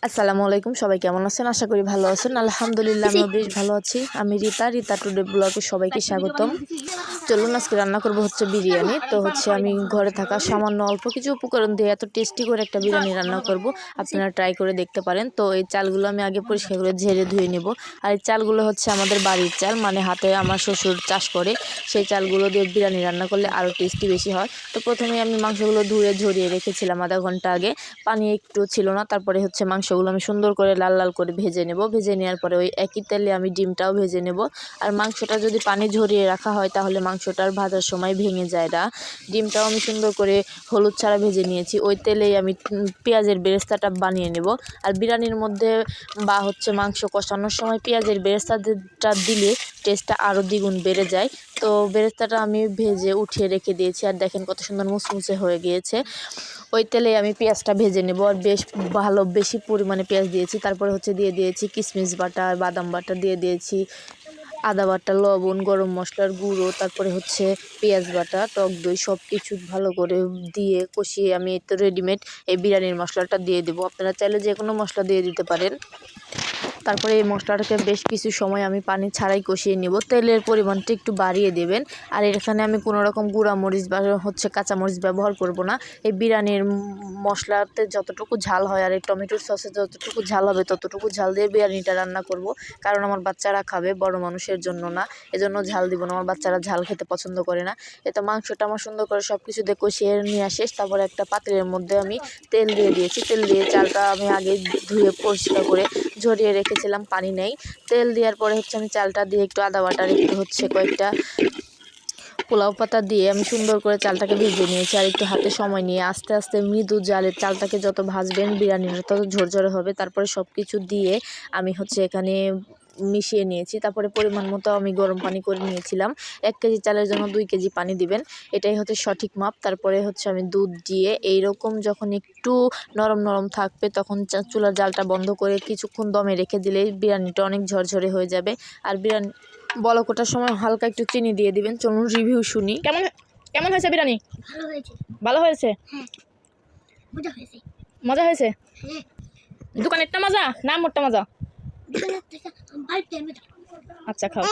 আসসালামু আলাইকুম, সবাই কেমন আছেন? আশা করি ভালো আছেন। আলহামদুলিল্লাহ আমিও বেশ ভালো আছি। আমি রিতা টুডে ব্লগে সবাইকে স্বাগতম। চলুন আজকে রান্না করব হচ্ছে বিরিয়ানি। তো হচ্ছে আমি ঘরে থাকা সামান্য অল্প কিছু উপকরণ দিয়ে এত টেস্টি করে একটা বিরিয়ানি রান্না করব। আপনারা ট্রাই করে দেখতে পারেন। তো এই চালগুলো আমি আগে পরিষ্কার করে ঝেড়ে ধুয়ে নেব। আর এই চালগুলো হচ্ছে আমাদের বাড়ির চাল, মানে হাতে আমার শ্বশুর চাষ করে। সেই চালগুলো দিয়ে বিরিয়ানি রান্না করলে আরও টেস্টি বেশি হয়। তো প্রথমে আমি মাংসগুলো ধুয়ে ঝরিয়ে রেখেছিলাম আধা ঘন্টা আগে। পানি একটু ছিল না। তারপরে হচ্ছে মাংসগুলো আমি সুন্দর করে লাল লাল করে ভেজে নেব। ভেজে নেওয়ার পরে ওই একই তেলে আমি ডিমটাও ভেজে নেব। আর মাংসটা যদি পানি ঝরিয়ে রাখা হয় তাহলে মাংসটার ভাজার সময় ভেঙে যায় না। ডিমটাও আমি সুন্দর করে হলুদ ছাড়া ভেজে নিয়েছি। ওই তেলেই আমি পেঁয়াজের বেরেস্তাটা বানিয়ে নেব। আর বিরিয়ানির মধ্যে বা হচ্ছে মাংস কষানোর সময় পেঁয়াজের বেরেস্তাটা দিলে টেস্টটা আরও দ্বিগুণ বেড়ে যায়। তো বেরেস্তাটা আমি ভেজে উঠিয়ে রেখে দিয়েছি। আর দেখেন কত সুন্দর মুচমুচে হয়ে গিয়েছে। ওই তেলে আমি পেঁয়াজটা ভেজে নেব। আর বেশি পরিমাণে পেঁয়াজ দিয়েছি। তারপরে হচ্ছে দিয়ে দিয়েছি কিশমিশ বাটা, বাদাম বাটা দিয়ে দিয়েছি, আদা বাটা, লবণ, গরম মশলার গুঁড়ো, তারপরে হচ্ছে পেঁয়াজ বাটা, টক দই সব কিছু ভালো করে দিয়ে কষিয়ে আমি তো রেডিমেড এই বিরিয়ানির মশলাটা দিয়ে দেবো। আপনারা চাইলে যে কোনো মশলা দিয়ে দিতে পারেন। তারপরে এই মশলাটাকে বেশ কিছু সময় আমি পানি ছাড়াই কষিয়ে নেব। তেলের পরিমাণটা একটু বাড়িয়ে দেবেন। আর এখানে আমি কোনো রকম গুঁড়া মরিচ বা হচ্ছে কাঁচামরিচ ব্যবহার করব না। এই বিরিয়ানির মশলাতে যতটুকু ঝাল হয় আর এই টমেটোর সসে যতটুকু ঝাল হবে ততটুকু ঝাল দিয়ে বিরিয়ানিটা রান্না করব। কারণ আমার বাচ্চারা খাবে, বড় মানুষের জন্য না। এজন্য ঝাল দিব না, আমার বাচ্চারা ঝাল খেতে পছন্দ করে না। এতে মাংসটা আমার সুন্দর করে সব কিছু দিয়ে কষিয়ে নেওয়া শেষ। তারপরে একটা পাত্রের মধ্যে আমি তেল দিয়ে দিয়েছি। তেল দিয়ে চালটা আমি আগে ধুয়ে পরিষ্কার করে ঝরিয়ে রেখেছিলাম, পানি নেই। তেল দেওয়ার পরে হচ্ছে আমি চালটা দিয়ে একটু আদা বাটার একটু হচ্ছে কয়েকটা পোলাও পাতা দিয়ে আমি সুন্দর করে চালটাকে ভেজে নিয়েছি। আর একটু হাতে সময় নিয়ে আস্তে আস্তে মৃদু জালে চালটাকে যত ভাজবেন বিরিয়ানিটা তত ঝরঝরে হবে। তারপরে সব কিছু দিয়ে আমি হচ্ছে এখানে মিশিয়ে নিয়েছি। তারপরে পরিমাণ মতো আমি গরম পানি করে নিয়েছিলাম। 1 কেজি চালের জন্য 2 কেজি পানি দিবেন, এটাই হচ্ছে সঠিক মাপ। তারপরে হচ্ছে আমি দুধ দিয়ে এইরকম যখন একটু নরম নরম থাকবে তখন চুলার জালটা বন্ধ করে কিছুক্ষণ দমে রেখে দিলেই বিরিয়ানিটা অনেক ঝরঝরে হয়ে যাবে। আর বিরিয়ানি বলক ওঠার সময় হালকা একটু চিনি দিয়ে দিবেন। চলুন রিভিউ শুনি। কেমন কেমন হয়েছে বিরিয়ানি? ভালো হয়েছে। ভালো হয়েছে? হ্যাঁ, মজা হয়েছে। মজা হয়েছে? হ্যাঁ, দোকানেরটা মজা না মোরটা মজা? দোকানের থেকে বাড়িতে মজা। আচ্ছা খাও।